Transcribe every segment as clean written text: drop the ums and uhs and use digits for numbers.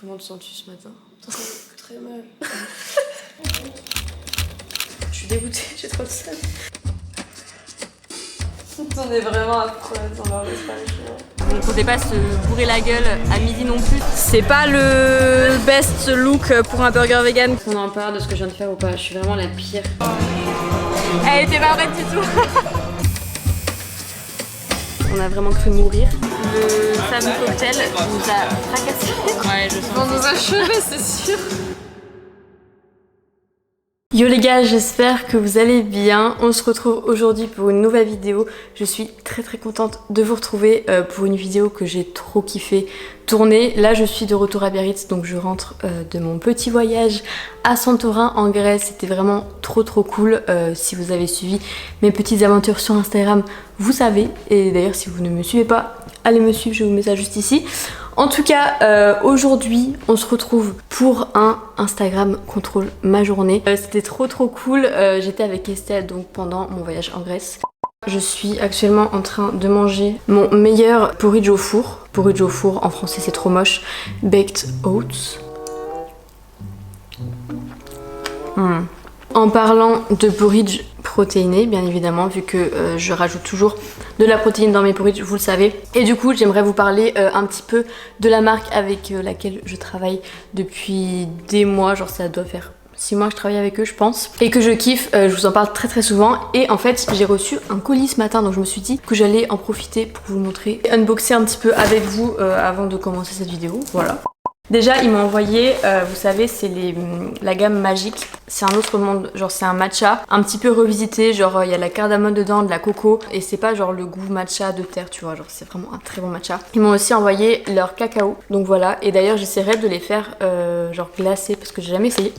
Comment te sens-tu ce matin? Très mal. Je suis dégoûtée, j'ai trop de sel. On est vraiment affreuse, on leur laisse pas les cheveux. On comptait pas se bourrer la gueule à midi non plus. C'est pas le best look pour un burger vegan. On en parle de ce que je viens de faire ou pas? Je suis vraiment la pire. Elle était pas prête du tout. On a vraiment cru mourir. Le fameux cocktail nous a fracassé. Ouais, je sens. On nous a chevés, c'est sûr. Yo les gars, j'espère que vous allez bien. On se retrouve aujourd'hui pour une nouvelle vidéo. Je suis très contente de vous retrouver pour une vidéo que j'ai trop kiffé tourner. Là je suis de retour à Biarritz, donc je rentre de mon petit voyage à Santorin en Grèce. C'était vraiment trop cool. Si vous avez suivi mes petites aventures sur Instagram, vous savez. Et d'ailleurs si vous ne me suivez pas, allez me suivre, je vous mets ça juste ici. En tout cas, aujourd'hui, on se retrouve pour un Instagram contrôle ma journée. C'était trop cool. J'étais avec Estelle donc pendant mon voyage en Grèce. Je suis actuellement en train de manger mon meilleur porridge au four. Porridge au four, en français c'est trop moche. Baked oats. En parlant de porridge protéiné, bien évidemment, vu que je rajoute toujours de la protéine dans mes porridge, vous le savez. Et du coup, j'aimerais vous parler un petit peu de la marque avec laquelle je travaille depuis des mois. Genre ça doit faire 6 mois que je travaille avec eux, je pense, et que je kiffe. Je vous en parle très souvent. Et en fait, j'ai reçu un colis ce matin, donc je me suis dit que j'allais en profiter pour vous le montrer, unboxer un petit peu avec vous avant de commencer cette vidéo. Voilà. Déjà, ils m'ont envoyé, vous savez, c'est la gamme magique. C'est un autre monde, genre c'est un matcha un petit peu revisité, genre il y a de la cardamome dedans, de la coco, et c'est pas genre le goût matcha de terre, tu vois, genre c'est vraiment un très bon matcha. Ils m'ont aussi envoyé leur cacao, donc voilà, et d'ailleurs j'essaierai de les faire genre glacés parce que j'ai jamais essayé.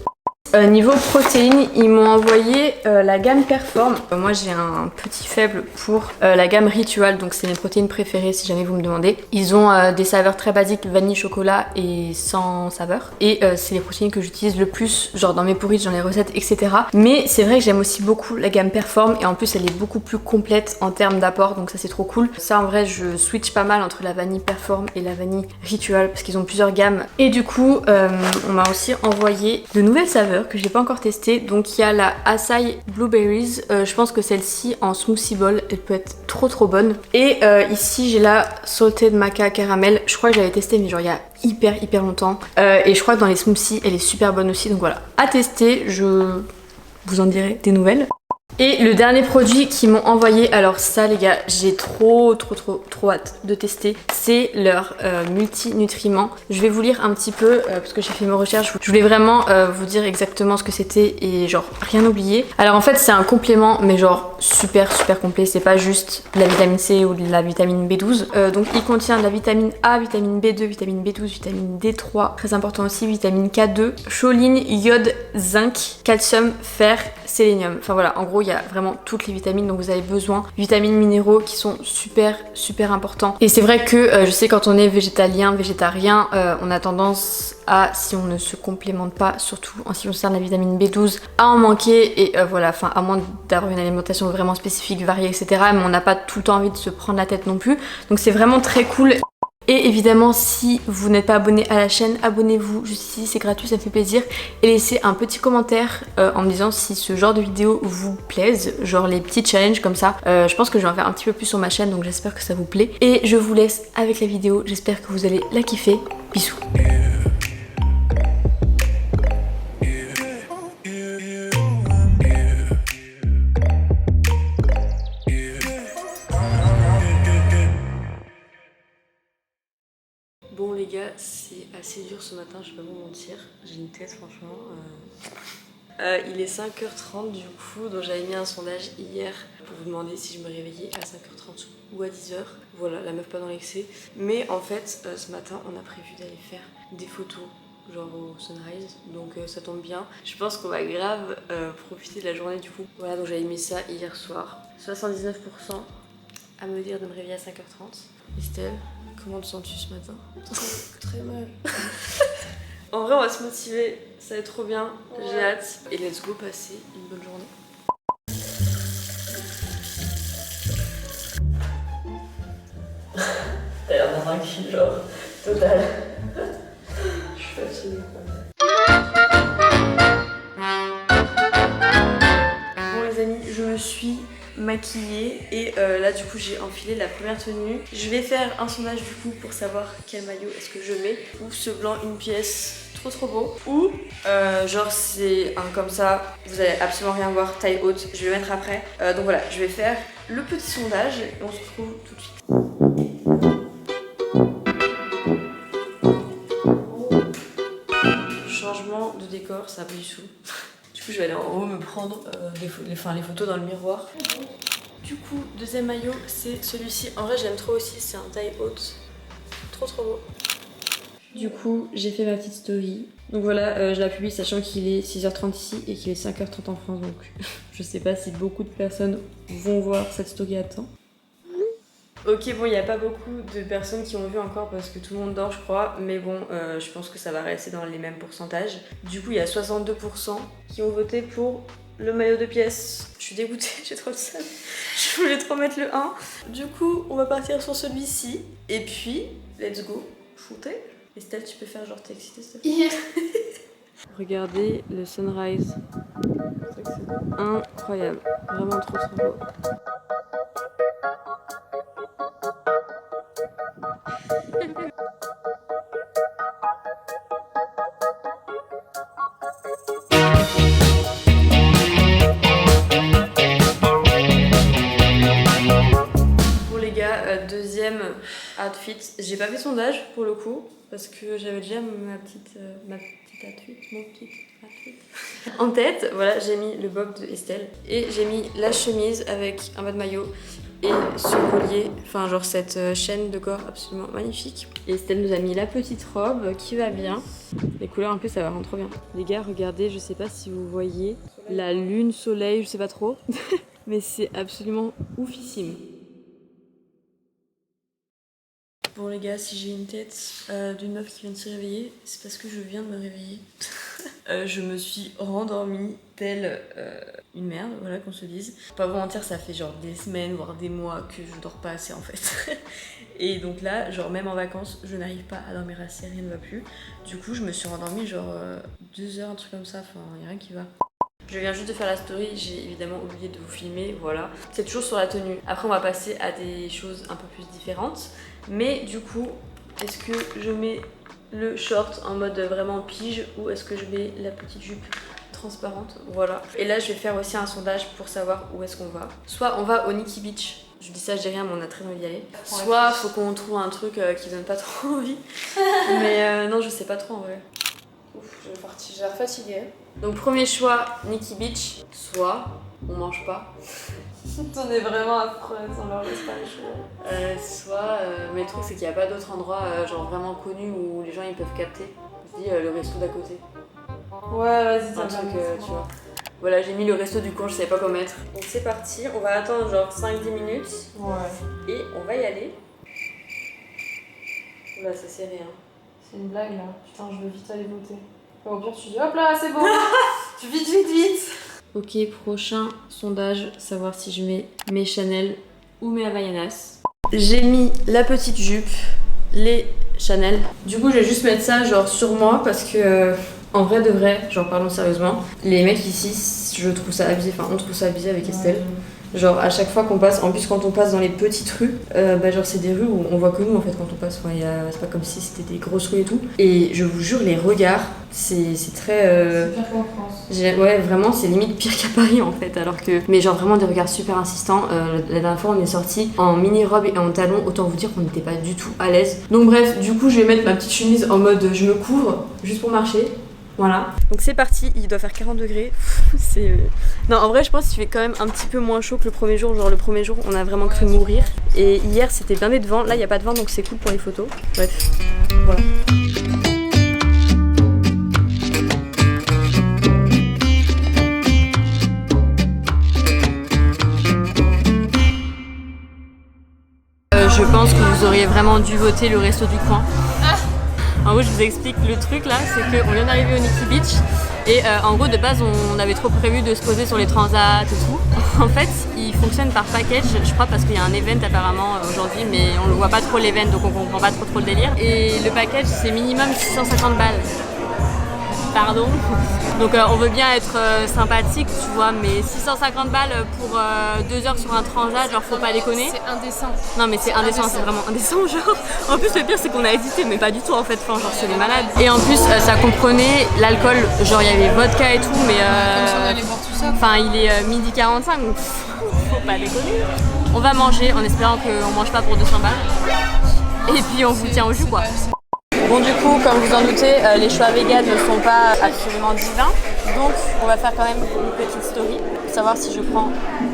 Niveau protéines, ils m'ont envoyé la gamme Perform. Moi j'ai un petit faible pour la gamme Ritual, donc c'est mes protéines préférées si jamais vous me demandez. Ils ont des saveurs très basiques, vanille, chocolat et sans saveur. Et c'est les protéines que j'utilise le plus, genre dans mes porridge, dans les recettes, etc. Mais c'est vrai que j'aime aussi beaucoup la gamme Perform et en plus elle est beaucoup plus complète en termes d'apport, donc ça c'est trop cool. Ça en vrai je switch pas mal entre la vanille Perform et la vanille Ritual parce qu'ils ont plusieurs gammes. Et du coup on m'a aussi envoyé de nouvelles saveurs que j'ai pas encore testé. Donc il y a la Acai Blueberries, je pense que celle-ci en smoothie bowl elle peut être trop bonne. Et ici j'ai la Salted Maca Caramel, je crois que j'avais testé mais genre il y a hyper longtemps, et je crois que dans les smoothies elle est super bonne aussi, donc voilà, à tester, je vous en dirai des nouvelles. Et le dernier produit qu'ils m'ont envoyé, alors ça les gars, j'ai trop hâte de tester, c'est leur multi-nutriments. Je vais vous lire un petit peu parce que j'ai fait mes recherches. Je voulais vraiment vous dire exactement ce que c'était et genre rien oublier. Alors en fait c'est un complément mais genre super complet, c'est pas juste de la vitamine C ou de la vitamine B12. Donc il contient de la vitamine A, vitamine B2, vitamine B12, vitamine D3, très important aussi, vitamine K2, choline, iode, zinc, calcium, fer, sélénium. Enfin voilà, en gros il y a vraiment toutes les vitamines dont vous avez besoin, vitamines, minéraux qui sont super importants. Et c'est vrai que je sais quand on est végétalien, végétarien, on a tendance à, si on ne se complémente pas, surtout en ce qui concerne la vitamine B12, à en manquer. Et voilà, enfin à moins d'avoir une alimentation vraiment spécifique, variée, etc. Mais on n'a pas tout le temps envie de se prendre la tête non plus. Donc c'est vraiment très cool. Et évidemment si vous n'êtes pas abonné à la chaîne, abonnez-vous juste ici, c'est gratuit, ça fait plaisir. Et laissez un petit commentaire en me disant si ce genre de vidéo vous plaise, genre les petits challenges comme ça. Je pense que je vais en faire un petit peu plus sur ma chaîne, donc j'espère que ça vous plaît. Et je vous laisse avec la vidéo, j'espère que vous allez la kiffer. Bisous. Bon les gars, c'est assez dur ce matin, je vais pas vous mentir, j'ai une tête franchement. Il est 5h30 du coup, donc j'avais mis un sondage hier pour vous demander si je me réveillais à 5h30 ou à 10h. Voilà, la meuf pas dans l'excès. Mais en fait, ce matin, on a prévu d'aller faire des photos, genre au sunrise, donc ça tombe bien. Je pense qu'on va grave profiter de la journée du coup. Voilà, donc j'avais mis ça hier soir. 79% à me dire de me réveiller à 5h30. Estelle, comment te sens-tu ce matin? Très mal. En vrai on va se motiver, ça va être trop bien, ouais. J'ai hâte. Et let's go passer une bonne journée. T'as l'air dans un cul genre total. Je suis fatiguée. Bon les amis, je me suis maquillée et là du coup j'ai enfilé la première tenue. Je vais faire un sondage du coup pour savoir quel maillot est-ce que je mets. Ou ce blanc une pièce, trop beau. Ou genre c'est un comme ça, vous allez absolument rien voir, taille haute, je vais le mettre après. Donc voilà, je vais faire le petit sondage et on se retrouve tout de suite. Changement de décor, ça brille sous. Du coup je vais aller en haut me prendre les photos dans le miroir. Du coup deuxième maillot c'est celui-ci. En vrai j'aime trop aussi, c'est un taille haute. Trop beau. Du coup j'ai fait ma petite story. Donc voilà, je la publie sachant qu'il est 6h30 ici et qu'il est 5h30 en France. Donc je sais pas si beaucoup de personnes vont voir cette story à temps. Ok, bon, il n'y a pas beaucoup de personnes qui ont vu encore parce que tout le monde dort, je crois. Mais bon, je pense que ça va rester dans les mêmes pourcentages. Du coup, il y a 62% qui ont voté pour le maillot de pièces. Je suis dégoûtée, j'ai trop le seum. Je voulais trop mettre le 1. Du coup, on va partir sur celui-ci. Et puis, let's go, shooter. Estelle, tu peux faire genre t'es excitée, s'il te plaît. Regardez le sunrise. C'est incroyable. Vraiment trop beau. Deuxième outfit, j'ai pas fait sondage pour le coup parce que j'avais déjà ma petite outfit, mon petit outfit en tête. Voilà, j'ai mis le bob de Estelle et j'ai mis la chemise avec un bas de maillot et ce collier, enfin genre cette chaîne de corps absolument magnifique. Et Estelle nous a mis la petite robe qui va bien. Les couleurs en plus ça va rendre trop bien. Les gars, regardez, je sais pas si vous voyez la lune, soleil, je sais pas trop, mais c'est absolument oufissime. Bon les gars, si j'ai une tête d'une meuf qui vient de se réveiller, c'est parce que je viens de me réveiller. Je me suis rendormie telle une merde, voilà qu'on se dise. Pour pas vous mentir, ça fait genre des semaines, voire des mois que je dors pas assez en fait. Et donc là, genre même en vacances, je n'arrive pas à dormir assez, rien ne va plus. Du coup, je me suis rendormie genre 2 heures, un truc comme ça, enfin y a rien qui va. Je viens juste de faire la story, j'ai évidemment oublié de vous filmer, voilà. C'est toujours sur la tenue. Après, on va passer à des choses un peu plus différentes. Mais du coup, est-ce que je mets le short en mode vraiment pige ou est-ce que je mets la petite jupe transparente? Voilà. Et là, je vais faire aussi un sondage pour savoir où est-ce qu'on va. Soit on va au Nikki Beach. Je dis ça, je dis rien, mais on a très envie d'y aller. Soit faut qu'on trouve un truc qui donne pas trop envie. Mais non, je sais pas trop en vrai. Ouf, j'ai l'air fatiguée. Donc premier choix, Nikki Beach. Soit on mange pas. On est vraiment affreuse, on leur laisse pas les cheveux. Soit, mais le truc c'est qu'il n'y a pas d'autre endroit genre vraiment connu où les gens ils peuvent capter. Je dis le resto d'à côté. Ouais, vas-y, ça un truc, tu vois. Voilà, j'ai mis le resto du coin, je savais pas quoi mettre. Donc c'est parti, on va attendre genre 5-10 minutes. Ouais. Et on va y aller. Là, c'est serré, hein. C'est une blague là. Putain, je veux vite aller voter. Au pire, tu dis hop là, c'est bon. Tu vite. Ok, prochain sondage, savoir si je mets mes Chanel ou mes Havaianas. J'ai mis la petite jupe, les Chanel. Du coup, je vais juste mettre ça genre sur moi parce que en vrai de vrai, genre parlons sérieusement, les mecs ici, je trouve ça abusé, enfin on trouve ça abusé avec Estelle. Genre à chaque fois qu'on passe, en plus quand on passe dans les petites rues, genre c'est des rues où on voit que nous en fait quand on passe, enfin, c'est pas comme si c'était des grosses rues et tout. Et je vous jure les regards, c'est très... C'est pire qu'en France. Ouais vraiment c'est limite pire qu'à Paris en fait, alors que... Mais genre vraiment des regards super insistants. La dernière fois on est sortis en mini robe et en talons, autant vous dire qu'on n'était pas du tout à l'aise. Donc bref, du coup je vais mettre ma petite chemise en mode je me couvre juste pour marcher. Voilà. Donc c'est parti, il doit faire 40 degrés. C'est... Non, en vrai, je pense qu'il fait quand même un petit peu moins chaud que le premier jour. Genre, le premier jour, on a vraiment cru mourir. Et hier, c'était blindé de vent. Là, il n'y a pas de vent, donc c'est cool pour les photos. Bref, voilà. Je pense que vous auriez vraiment dû voter le resto du coin. En gros, je vous explique le truc là, c'est qu'on vient d'arriver au Nikki Beach Et en gros de base on avait trop prévu de se poser sur les transats et tout. En fait il fonctionne par package, je crois parce qu'il y a un event apparemment aujourd'hui, mais on ne voit pas trop l'event donc on comprend pas trop le délire. Et le package c'est minimum 650 balles. Pardon. Donc on veut bien être sympathique, tu vois, mais 650 balles pour 2 heures sur un transat, genre faut pas déconner. C'est indécent. Non mais c'est indécent, c'est vraiment indécent, genre. En plus le pire c'est qu'on a hésité, mais pas du tout en fait, enfin genre c'est des malades. Et en plus ça comprenait l'alcool, genre il y avait vodka et tout, mais Comme si on allait boire tout ça. enfin il est midi 45, donc faut pas déconner. On va manger en espérant qu'on mange pas pour 200 balles. Et puis on vous tient au jus quoi. Bon du coup, comme vous en doutez, les choix véganes ne sont pas absolument divins. Donc on va faire quand même une petite story pour savoir si je prends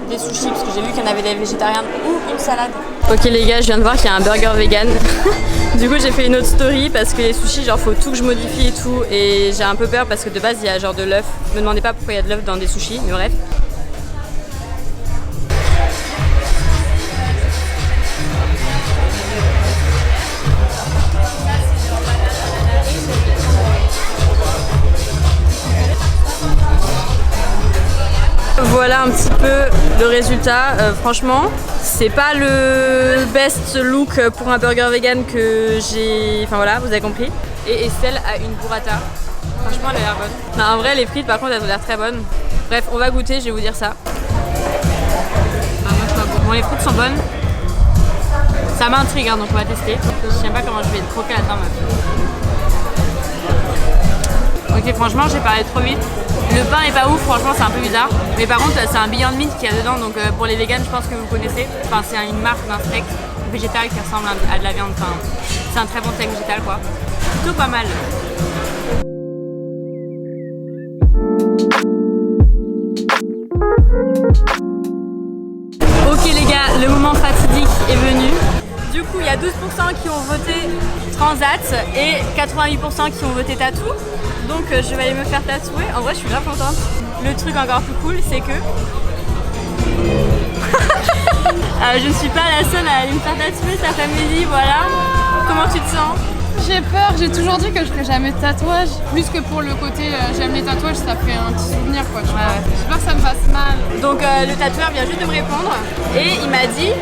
des sushis, parce que j'ai vu qu'il y en avait des végétariennes ou une salade. Ok les gars, je viens de voir qu'il y a un burger vegan. Du coup j'ai fait une autre story parce que les sushis, genre faut tout que je modifie et tout. Et j'ai un peu peur parce que de base il y a genre de l'œuf. Me demandez pas pourquoi il y a de l'œuf dans des sushis, mais bref. Voilà un petit peu le résultat. Franchement, c'est pas le best look pour un burger vegan que j'ai. Enfin voilà, vous avez compris. Et Estelle a une burrata. Franchement, elle a l'air bonne. Non, en vrai, les frites, par contre, elles ont l'air très bonnes. Bref, on va goûter, je vais vous dire ça. Bon, les frites sont bonnes. Ça m'intrigue, hein, donc on va tester. Je sais pas comment je vais croquer là-dedans, meuf. Ok, franchement, j'ai parlé trop vite. Le pain est pas ouf, franchement, c'est un peu bizarre. Mais par contre, c'est un Beyond Meat qu'il y a dedans, donc pour les vegans, je pense que vous connaissez. Enfin, c'est une marque d'un steak végétal qui ressemble à de la viande. Enfin, c'est un très bon steak végétal, quoi. Plutôt pas mal. Ok les gars, le moment fatidique est venu. Du coup, il y a 12% qui ont voté Transat et 88% qui ont voté tatou. Donc je vais aller me faire tatouer. En vrai, je suis grave contente. Le truc encore plus cool, c'est que je ne suis pas la seule à aller me faire tatouer cet après-midi, voilà. Comment tu te sens? J'ai peur, j'ai toujours dit que je ferais jamais de tatouage. Plus que pour le côté j'aime les tatouages, ça fait un petit souvenir quoi. Tu vois. J'ai peur que ça me fasse mal. Donc le tatoueur vient juste de me répondre et il m'a dit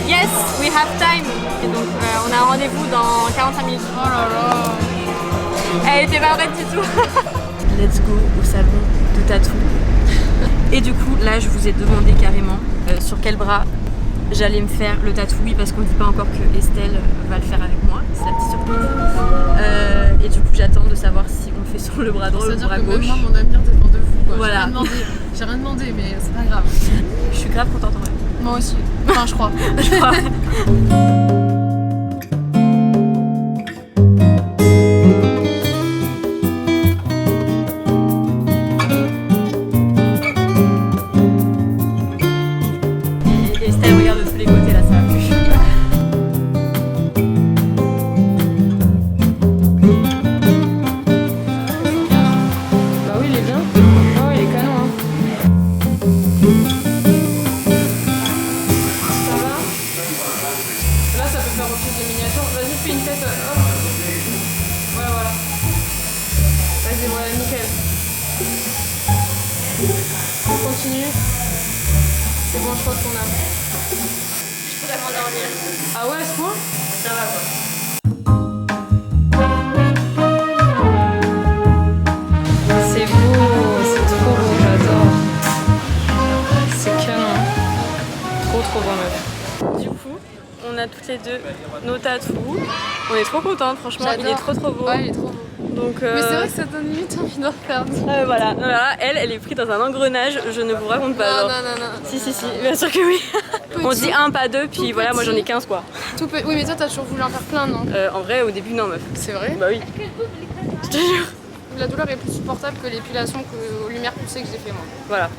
yes, we have time. Et donc on a un rendez-vous dans 45 minutes. Oh là là. Elle était pas prête du tout. Let's go au salon de tatou. Et du coup là je vous ai demandé carrément sur quel bras j'allais me faire le tatou, oui, parce qu'on ne dit pas encore que Estelle va le faire avec moi, c'est la petite surprise. Et du coup j'attends de savoir si on le fait sur le bras droit ou le bras gauche. Moi mon avenir dépend de vous quoi. Voilà. J'ai rien demandé mais c'est pas grave. Je suis grave contente en vrai. Moi aussi. Enfin je crois. Je crois. Estelle regarde de tous les côtés là, ça va plus. Bah oui il est bien. Oh il est canon hein. Ça va? Là ça peut faire office de miniature. Vas-y fais une tête. Hop. Voilà. Vas-y voilà nickel. On continue. C'est bon je crois qu'on a. Je pourrais m'endormir. Ah ouais à ce point? Ça va quoi. C'est beau, c'est trop beau, j'adore. C'est canon. Trop bon meuf. Du coup, on a toutes les deux nos tatous. On est trop contentes, franchement, il est J'adore. trop beau. Ouais il est trop beau. Donc, Mais c'est vrai que ça donne limite envie d'en faire. voilà, elle est prise dans un engrenage, je ne vous raconte pas. Non. Si, bien sûr que oui. On Petit. dit 1, pas 2, puis Tout voilà, moi petit. j'en ai 15 quoi. Tout peut... Oui mais toi t'as toujours voulu en faire plein non? En vrai, au début, non, meuf. C'est vrai? Bah oui. Je te jure. La douleur est plus supportable que l'épilation aux lumières poussées que j'ai fait moi. Voilà.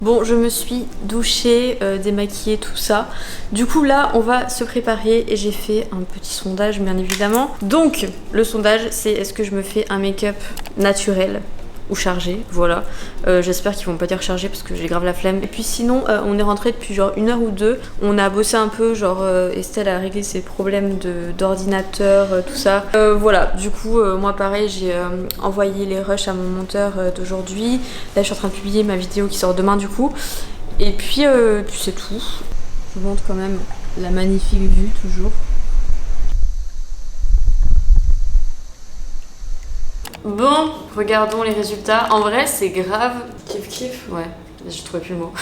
Bon, je me suis douchée, démaquillée, tout ça. Du coup, là, on va se préparer et j'ai fait un petit sondage, bien évidemment. Donc, le sondage, c'est est-ce que je me fais un make-up naturel ou chargés, voilà. J'espère qu'ils vont pas dire chargés parce que j'ai grave la flemme. Et puis sinon, on est rentré depuis genre 1 heure ou 2. On a bossé un peu, genre Estelle a réglé ses problèmes d'ordinateur, tout ça. Voilà, du coup, moi pareil, j'ai envoyé les rushs à mon monteur d'aujourd'hui. Là, je suis en train de publier ma vidéo qui sort demain du coup. Et puis c'est tout. Je vous montre quand même la magnifique vue toujours. Bon, regardons les résultats. En vrai, c'est grave. Kiff kiff. Ouais, je trouvais plus le mot.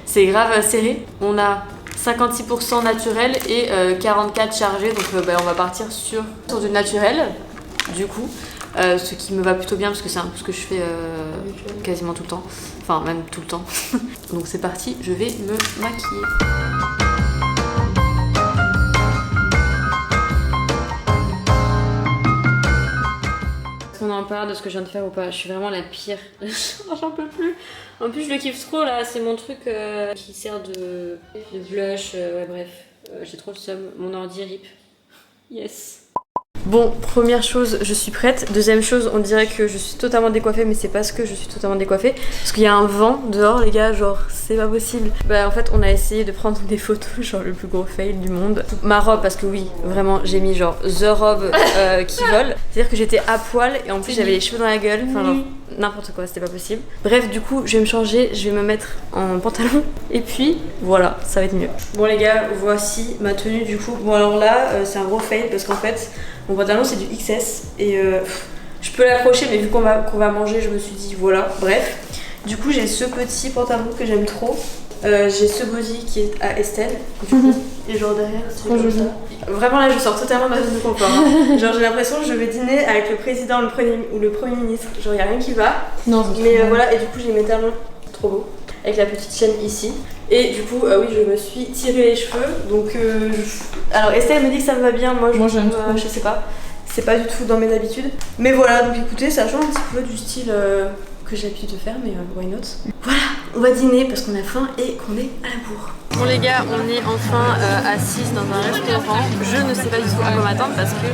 C'est grave serré. On a 56% naturel et 44 chargé. Donc on va partir sur du naturel, du coup. Ce qui me va plutôt bien parce que c'est un peu ce que je fais quasiment tout le temps. Enfin, même tout le temps. Donc c'est parti, je vais me maquiller. On en parle de ce que je viens de faire ou pas? Je suis vraiment la pire. J'en peux plus. En plus, je le kiffe trop là. C'est mon truc qui sert de blush. Ouais, bref. J'ai trop le seum. Mon ordi rip. Yes. Bon, première chose, je suis prête. Deuxième chose, on dirait que je suis totalement décoiffée, mais c'est parce que je suis totalement décoiffée. Parce qu'il y a un vent dehors, les gars, genre, c'est pas possible. Bah, en fait, on a essayé de prendre des photos, genre, le plus gros fail du monde. Ma robe, parce que oui, vraiment, j'ai mis genre the robe qui vole. C'est-à-dire que j'étais à poil et en plus, j'avais les cheveux dans la gueule. Enfin, genre, n'importe quoi, c'était pas possible. Bref, du coup, je vais me changer, je vais me mettre en pantalon. Et puis, voilà, ça va être mieux. Bon, les gars, voici ma tenue du coup. Bon, alors là, c'est un gros fail parce qu'en fait, mon pantalon c'est du XS et je peux l'accrocher, mais vu qu'on va manger, je me suis dit voilà, bref. Du coup, j'ai ce petit pantalon que j'aime trop. J'ai ce body qui est à Estelle, du coup, et genre derrière, c'est comme ça. Vraiment là, je sors totalement de ma zone de confort. Hein. Genre, j'ai l'impression que je vais dîner avec le président ou le premier ministre. Genre, y a rien qui va. Non, mais voilà, et du coup, j'ai mes talons trop beaux avec la petite chaîne ici. Et du coup, oui, je me suis tiré les cheveux. Donc, alors Estelle me dit que ça me va bien. Moi j'aime trop. Je sais pas. C'est pas du tout dans mes habitudes. Mais voilà, donc écoutez, ça change un petit peu du style que j'ai l'habitude de faire, mais why not. Voilà, on va dîner parce qu'on a faim et qu'on est à la bourre. Bon les gars, on est enfin assises dans un restaurant. Je ne sais pas du tout à quoi m'attendre parce que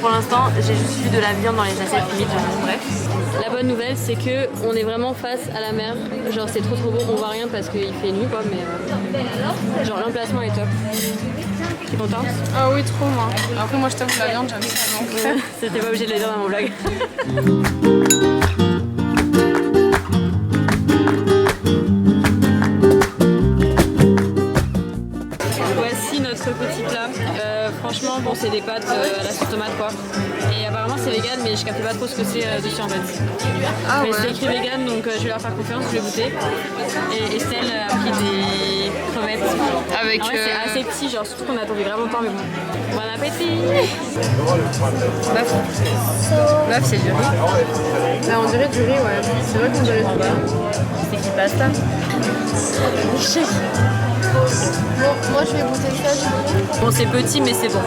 pour l'instant j'ai juste vu de la viande dans les assiettes limite, bref. La bonne nouvelle c'est que on est vraiment face à la mer. Genre c'est trop beau, on voit rien parce qu'il fait nuit quoi, mais genre l'emplacement est top. T'es contente? Ah oui, trop moi. Après moi je t'avoue la viande, j'aime ça donc. C'était pas obligé de le dire dans mon vlog. Voici notre petit plat. Franchement, bon, c'est des pâtes à la sauce tomate quoi. Et apparemment c'est vegan, mais je capte pas trop ce que c'est dessus en fait. Ah mais ouais. c'est écrit vegan, donc je vais leur faire confiance, je vais goûter. Et Estelle a pris des crevettes. Avec. En vrai, c'est assez petit, genre surtout qu'on a attendu grave longtemps, mais bon. Bon appétit. Bœuf, c'est du riz. Bah, on dirait du riz, ouais. C'est vrai qu'on dirait du riz. C'est qui pasta. Bon, moi je vais goûter ça du coup. Bon, c'est petit, mais c'est bon.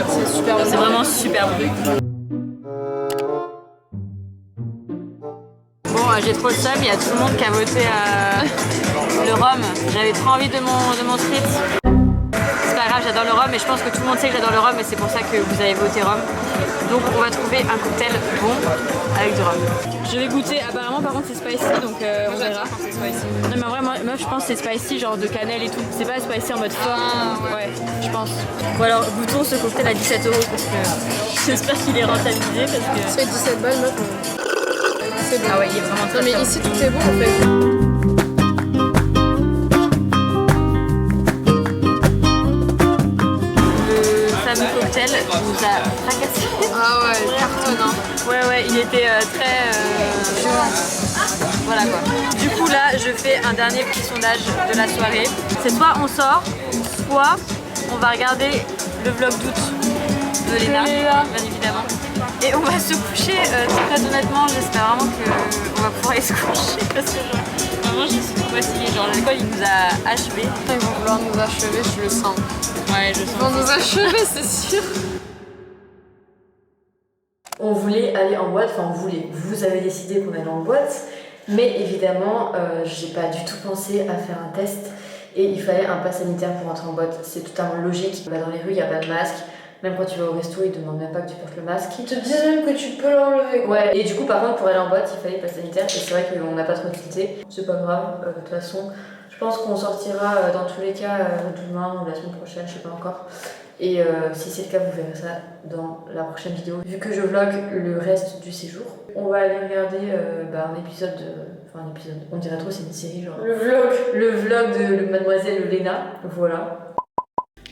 C'est super bon. C'est vraiment super bon. Bon, j'ai trop le seum, il y a tout le monde qui a voté le rhum. J'avais trop envie de mon spritz. C'est pas grave, j'adore le rhum et je pense que tout le monde sait que j'adore le rhum et c'est pour ça que vous avez voté rhum. Donc on va trouver un cocktail bon avec du rhum. Je vais goûter, apparemment par contre c'est spicy donc on verra. Non mais en vrai moi je pense que c'est spicy genre de cannelle et tout. C'est pas spicy en mode fort. Ouais, je pense. Bon alors goûtons ce cocktail à 17 € parce que j'espère qu'il est rentabilisé parce que... Ça fait 17 balles meuf. C'est bon. Ah ouais il est vraiment très Non mais bien. ici tout est bon en fait. Le cocktail nous a fracassé. Ah ouais, cartonnant. Ouais, il était très... Voilà quoi. Du coup là, je fais un dernier petit sondage de la soirée. C'est soit on sort, soit on va regarder le vlog d'août de Léna, bien évidemment. Et on va se coucher, très honnêtement, j'espère vraiment qu'on va pouvoir aller se coucher parce que vraiment je suis trop fatiguée. Genre l'alcool il nous a achevés. Ils vont vouloir nous achever, je le sens. Ouais, je Ils vont nous achever, c'est sûr. On voulait aller en boîte, enfin on voulait, vous avez décidé qu'on allait en boîte, mais évidemment j'ai pas du tout pensé à faire un test et il fallait un pass sanitaire pour entrer en boîte. C'est totalement logique, dans les rues il n'y a pas de masque, Même quand tu vas au resto, ils demandent même pas que tu portes le masque. Ils te disent même que tu peux l'enlever. Ouais, et du coup, par contre, pour aller en boîte, il fallait le pass sanitaire. Et c'est vrai qu'on n'a pas trop tilté. C'est pas grave, de toute façon. Je pense qu'on sortira dans tous les cas demain ou la semaine prochaine, je sais pas encore. Et si c'est le cas, vous verrez ça dans la prochaine vidéo. Vu que je vlog le reste du séjour, on va aller regarder un épisode, enfin un épisode, on dirait trop c'est une série genre. Le vlog de Mademoiselle Léna, voilà.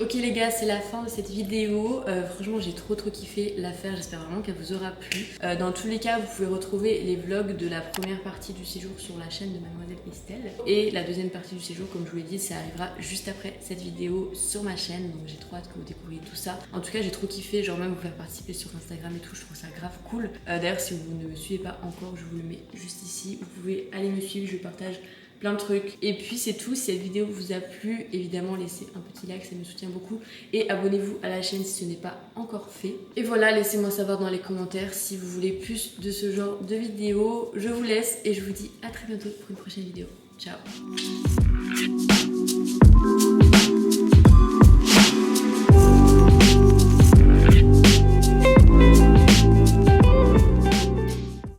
Ok les gars, c'est la fin de cette vidéo. Franchement, j'ai trop kiffé la faire. J'espère vraiment qu'elle vous aura plu. Dans tous les cas, vous pouvez retrouver les vlogs de la première partie du séjour sur la chaîne de Mademoiselle Estelle. Et la deuxième partie du séjour, comme je vous l'ai dit, ça arrivera juste après cette vidéo sur ma chaîne. Donc j'ai trop hâte que vous découvriez tout ça. En tout cas, j'ai trop kiffé, genre même vous faire participer sur Instagram et tout. Je trouve ça grave cool. D'ailleurs, si vous ne me suivez pas encore, je vous le mets juste ici. Vous pouvez aller me suivre, je partage plein de trucs. Et puis c'est tout, si cette vidéo vous a plu, évidemment laissez un petit like, ça me soutient beaucoup. Et abonnez-vous à la chaîne si ce n'est pas encore fait. Et voilà, laissez-moi savoir dans les commentaires si vous voulez plus de ce genre de vidéos. Je vous laisse et je vous dis à très bientôt pour une prochaine vidéo. Ciao.